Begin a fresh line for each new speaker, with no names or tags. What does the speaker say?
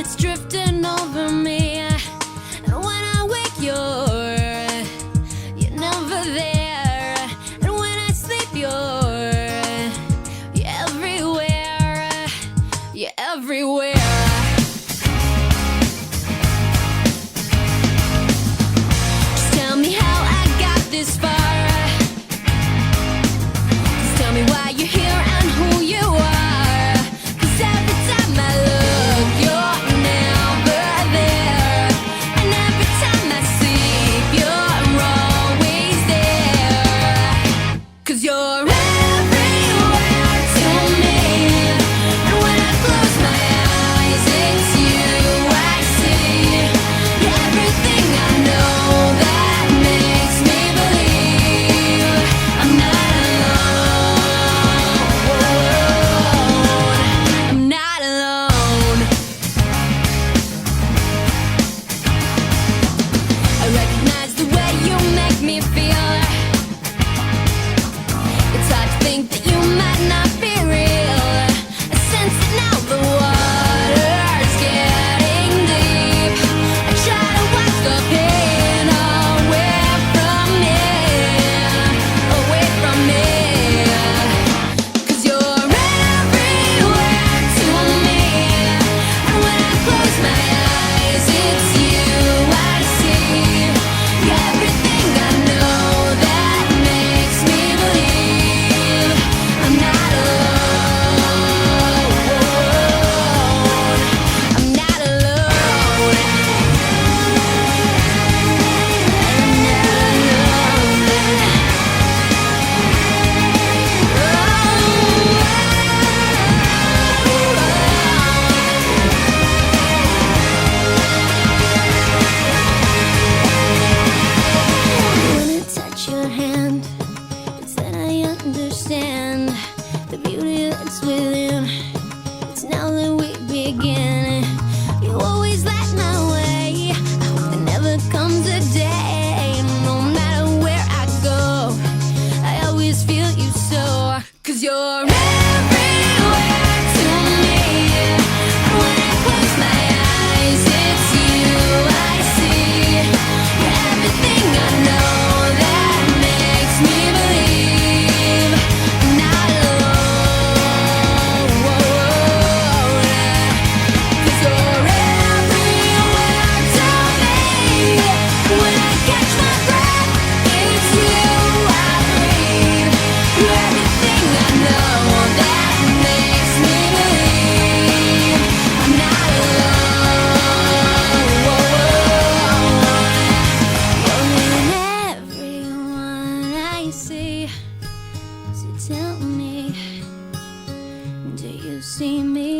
it's drifting over me. And when I wake, you're never there. And when I sleep, you're everywhere. You're everywhere. Just tell me how I got this far. Just tell me why you're here and who you are. 'Cause every time I look, you're never there. And every time I sleep, you're always there. 'Cause you're everywhere to me. And when I close my eyes, it's you I see. You're everything I know that makes me believe I'm not alone. I'm not alone. I recognize the way you make me feel. It's hard to think that you might not be real. I sense it now, the water's getting deep. I try to watch the pain away from me, away from me. 'Cause you're everywhere to me. And when I close my eyes, it's you I see. You're everything I know that makes me believe I'm not alone. I'm not alone. When I touch your hand, it's then I understand the beauty that's within. It's now that we begin. You always light my way. I hope there never comes a day, no matter where I go, I always feel you so. 'Cause you're everywhere to me. And when I close my eyes, it's you I see. You're everything I know that makes me believe I'm not alone. 'Cause you're everywhere to me. When I catch my breath, it's you I breathe. You're everything I know that makes me believe I'm not alone. You're in everyone I see. So tell me, do you see me?